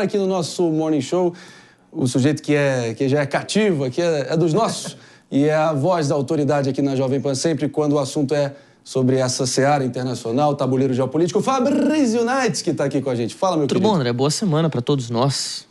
Aqui no nosso Morning Show, o sujeito que já é cativo, aqui é dos nossos, e é a voz da autoridade aqui na Jovem Pan, sempre quando o assunto é sobre essa seara internacional, tabuleiro geopolítico. Fabrício Naits, que está aqui com a gente. Fala, meu querido. Tudo bom, André? Boa semana para todos nós.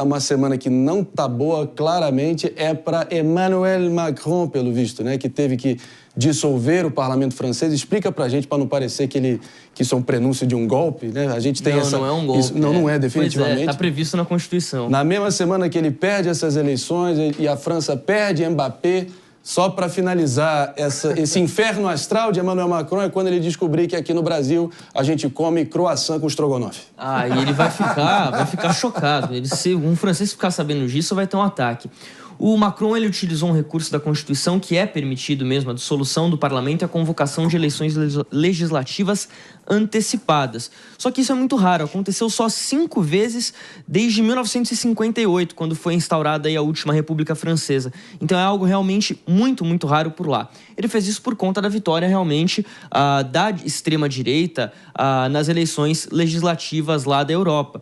Uma semana que não tá boa, claramente, é para Emmanuel Macron, pelo visto, né? Que teve que dissolver o parlamento francês. Explica pra gente, para não parecer que isso é um prenúncio de um golpe, né? A gente tem não é um golpe. Isso, não é, definitivamente. Pois é, tá previsto na Constituição. Na mesma semana que ele perde essas eleições e a França perde Mbappé, só para finalizar esse inferno astral de Emmanuel Macron é quando ele descobrir que aqui no Brasil a gente come croissant com estrogonofe. E ele vai ficar chocado. Se um francês ficar sabendo disso, vai ter um ataque. O Macron ele utilizou um recurso da Constituição que é permitido mesmo, a dissolução do parlamento e a convocação de eleições legislativas antecipadas. Só que isso é muito raro, aconteceu só 5 vezes desde 1958, quando foi instaurada aí a última República Francesa. Então é algo realmente muito, muito raro por lá. Ele fez isso por conta da vitória realmente da extrema-direita nas eleições legislativas lá da Europa.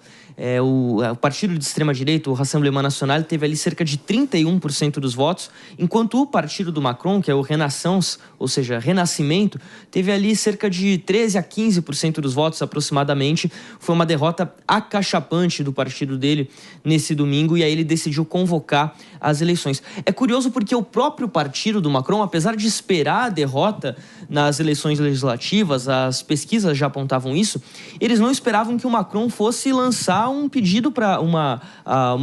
O partido de extrema-direita, o Rassemblement National, teve ali cerca de 31% dos votos, enquanto o partido do Macron, que é o Renaissance, ou seja, Renascimento, teve ali cerca de 13% a 15% dos votos aproximadamente. Foi uma derrota acachapante do partido dele nesse domingo e aí ele decidiu convocar as eleições. É curioso porque o próprio partido do Macron, apesar de esperar a derrota nas eleições legislativas, as pesquisas já apontavam isso, eles não esperavam que o Macron fosse lançar um pedido para uma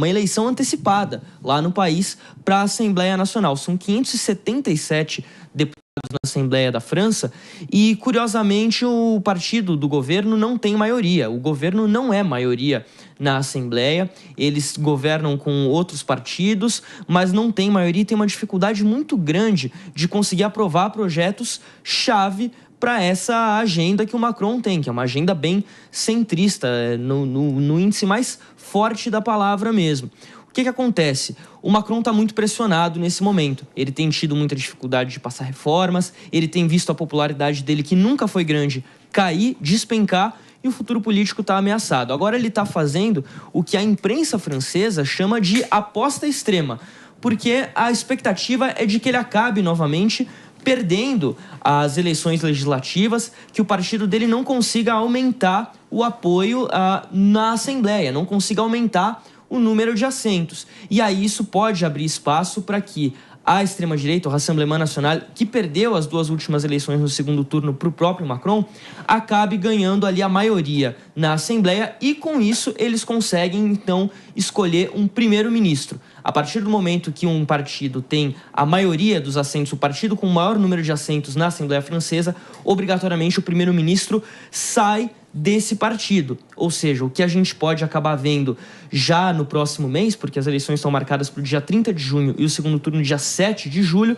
eleição antecipada lá no país para a Assembleia Nacional. São 577 deputados na Assembleia da França e, curiosamente, o partido do governo não tem maioria. O governo não é maioria na Assembleia, eles governam com outros partidos, mas não tem maioria e tem uma dificuldade muito grande de conseguir aprovar projetos-chave para essa agenda que o Macron tem, que é uma agenda bem centrista, no índice mais forte da palavra mesmo. O que acontece? O Macron está muito pressionado nesse momento. Ele tem tido muita dificuldade de passar reformas, ele tem visto a popularidade dele, que nunca foi grande, cair, despencar, e o futuro político está ameaçado. Agora ele está fazendo o que a imprensa francesa chama de aposta extrema, porque a expectativa é de que ele acabe novamente perdendo as eleições legislativas, que o partido dele não consiga aumentar o apoio na Assembleia, não consiga aumentar o número de assentos. E aí isso pode abrir espaço para que a extrema-direita, o Rassemblement National, que perdeu as 2 últimas eleições no segundo turno para o próprio Macron, acabe ganhando ali a maioria na Assembleia e, com isso, eles conseguem, então, escolher um primeiro-ministro. A partir do momento que um partido tem a maioria dos assentos, o partido com o maior número de assentos na Assembleia Francesa, obrigatoriamente o primeiro-ministro sai desse partido. Ou seja, o que a gente pode acabar vendo já no próximo mês, porque as eleições estão marcadas para o dia 30 de junho e o segundo turno dia 7 de julho,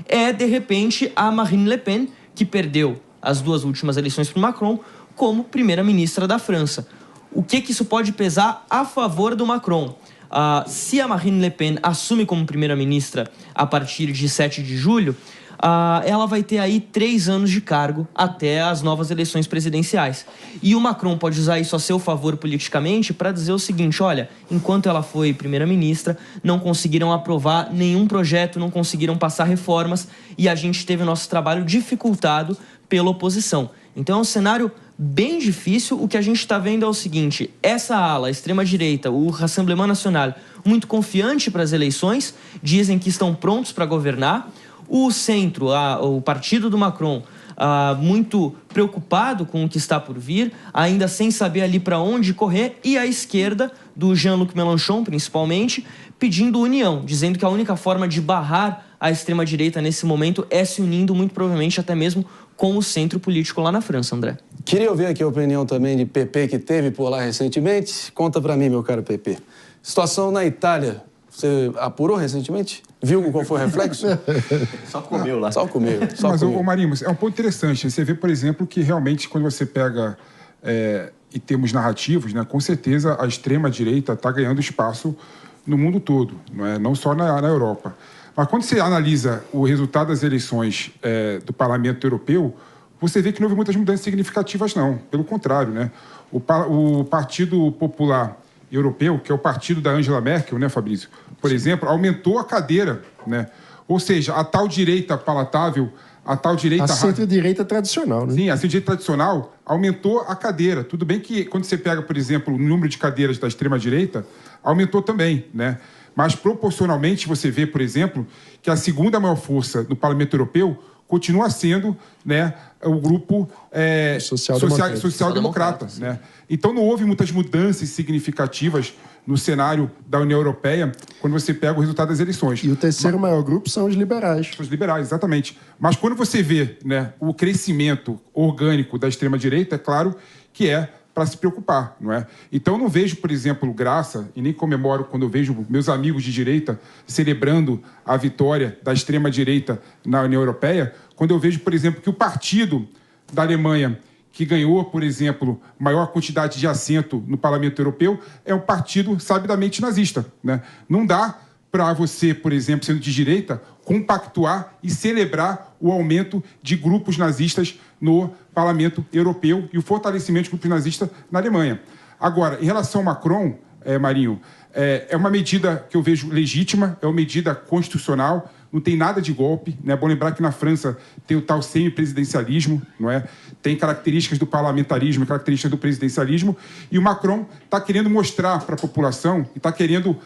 é, de repente, a Marine Le Pen, que perdeu as 2 últimas eleições para o Macron, como primeira-ministra da França. O que isso pode pesar a favor do Macron? Se a Marine Le Pen assume como primeira-ministra a partir de 7 de julho, ela vai ter aí 3 anos de cargo até as novas eleições presidenciais. E o Macron pode usar isso a seu favor politicamente para dizer o seguinte: olha, enquanto ela foi primeira-ministra, não conseguiram aprovar nenhum projeto, não conseguiram passar reformas e a gente teve o nosso trabalho dificultado pela oposição. Então é um cenário bem difícil. O que a gente está vendo é o seguinte: essa ala, a extrema-direita, o Rassemblement National, muito confiante para as eleições, dizem que estão prontos para governar. O centro, o partido do Macron, muito preocupado com o que está por vir, ainda sem saber ali para onde correr, e a esquerda, do Jean-Luc Mélenchon, principalmente, pedindo união, dizendo que a única forma de barrar a extrema-direita nesse momento é se unindo, muito provavelmente até mesmo com o centro político lá na França, André. Queria ouvir aqui a opinião também de PP, que teve por lá recentemente. Conta para mim, meu caro PP. Situação na Itália. Você apurou recentemente? Viu qual foi o reflexo? Só comeu lá. Só comeu. Mas, Marinho, é um ponto interessante. Você vê, por exemplo, que realmente quando você pega em termos narrativos, né, com certeza a extrema-direita está ganhando espaço no mundo todo, não só na Europa. Mas quando você analisa o resultado das eleições do Parlamento Europeu, você vê que não houve muitas mudanças significativas, não. Pelo contrário, né? O Partido Popular Europeu, que é o partido da Angela Merkel, né, Fabrício? Por exemplo, aumentou a cadeira, né? Ou seja, a tal direita palatável, a tal direita... A centro-direita tradicional, né? Sim, a centro-direita tradicional aumentou a cadeira. Tudo bem que quando você pega, por exemplo, o número de cadeiras da extrema-direita, aumentou também, né? Mas, proporcionalmente, você vê, por exemplo, que a segunda maior força do Parlamento Europeu continua sendo, né, o grupo social-democrata. Né? Então, não houve muitas mudanças significativas no cenário da União Europeia quando você pega o resultado das eleições. E o terceiro maior grupo são os liberais. Os liberais, exatamente. Mas quando você vê, né, o crescimento orgânico da extrema-direita, é claro que é para se preocupar, não é? Então, eu não vejo, por exemplo, graça, e nem comemoro quando eu vejo meus amigos de direita celebrando a vitória da extrema-direita na União Europeia, quando eu vejo, por exemplo, que o partido da Alemanha, que ganhou, por exemplo, maior quantidade de assento no Parlamento Europeu, é um partido sabidamente nazista, né? Não dá para você, por exemplo, sendo de direita, compactuar e celebrar o aumento de grupos nazistas no Parlamento Europeu e o fortalecimento de grupos nazistas na Alemanha. Agora, em relação ao Macron, Marinho, é uma medida que eu vejo legítima, é uma medida constitucional, não tem nada de golpe, né? É bom lembrar que na França tem o tal semipresidencialismo, não é? Tem características do parlamentarismo, características do presidencialismo, e o Macron está querendo mostrar para a população e está querendo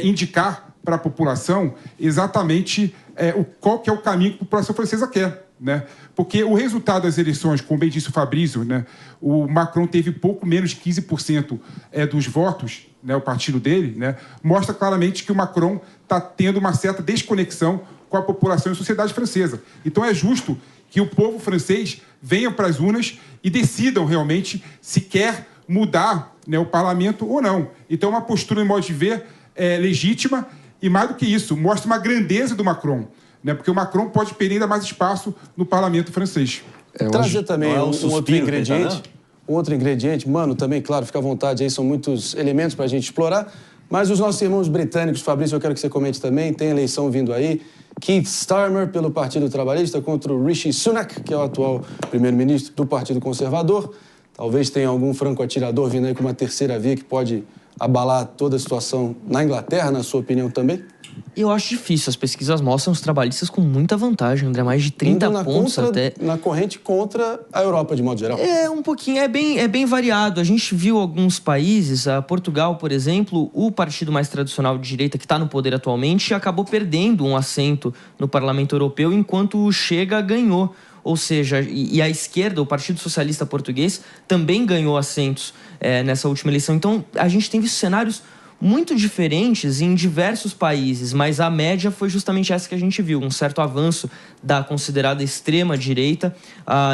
indicar para a população exatamente qual que é o caminho que a população francesa quer, né? Porque o resultado das eleições, como bem disse o Fabrício, né, o Macron teve pouco menos de 15% dos votos, né, o partido dele, né, mostra claramente que o Macron está tendo uma certa desconexão com a população e a sociedade francesa. Então é justo que o povo francês venha para as urnas e decidam realmente se quer mudar, né, o parlamento ou não. Então é uma postura, em modo de ver, legítima e, mais do que isso, mostra uma grandeza do Macron, né, porque o Macron pode perder ainda mais espaço no parlamento francês. Trazer também um outro ingrediente. Um outro ingrediente, Mano, também, claro, fica à vontade aí, são muitos elementos para a gente explorar. Mas os nossos irmãos britânicos, Fabrício, eu quero que você comente também, tem eleição vindo aí. Keith Starmer, pelo Partido Trabalhista, contra o Rishi Sunak, que é o atual primeiro-ministro do Partido Conservador. Talvez tenha algum franco-atirador vindo aí com uma terceira via que pode abalar toda a situação na Inglaterra, na sua opinião também? Eu acho difícil. As pesquisas mostram os trabalhistas com muita vantagem, André. Mais de 30 pontos até. Na corrente contra a Europa, de modo geral. Um pouquinho. É bem variado. A gente viu alguns países, Portugal, por exemplo, o partido mais tradicional de direita que está no poder atualmente acabou perdendo um assento no Parlamento Europeu, enquanto o Chega ganhou. Ou seja, e a esquerda, o Partido Socialista Português, também ganhou assentos nessa última eleição. Então, a gente tem visto cenários muito diferentes em diversos países, mas a média foi justamente essa que a gente viu, um certo avanço da considerada extrema-direita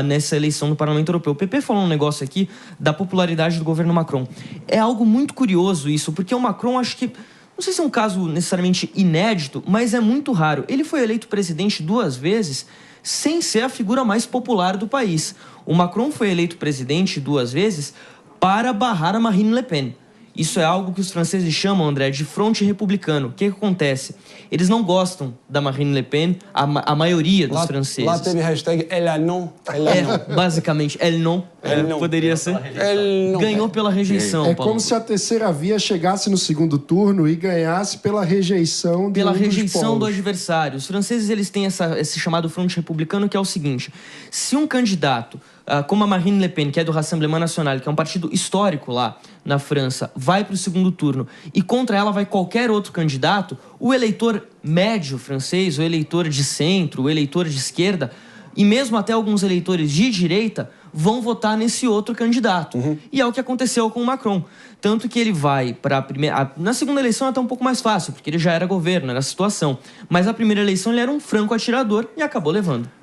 nessa eleição no Parlamento Europeu. O PP falou um negócio aqui da popularidade do governo Macron. É algo muito curioso isso, porque o Macron, acho que, não sei se é um caso necessariamente inédito, mas é muito raro. Ele foi eleito presidente 2 vezes sem ser a figura mais popular do país. O Macron foi eleito presidente 2 vezes para barrar a Marine Le Pen. Isso é algo que os franceses chamam, André, de fronte republicano. O que acontece? Eles não gostam da Marine Le Pen, a maioria dos franceses. Lá teve hashtag Elle a non. Basicamente, Elle non. Poderia ser. Ganhou pela rejeição, Paulo. Como se a terceira via chegasse no segundo turno e ganhasse pela rejeição do adversário. Os franceses, eles têm esse chamado fronte republicano, que é o seguinte: se um candidato, como a Marine Le Pen, que é do Rassemblement National, que é um partido histórico lá na França, vai para o segundo turno e contra ela vai qualquer outro candidato, o eleitor médio francês, o eleitor de centro, o eleitor de esquerda, e mesmo até alguns eleitores de direita, vão votar nesse outro candidato. E é o que aconteceu com o Macron. Tanto que ele vai para a primeira... Na segunda eleição é até um pouco mais fácil, porque ele já era governo, era a situação. Mas a primeira eleição ele era um franco atirador e acabou levando.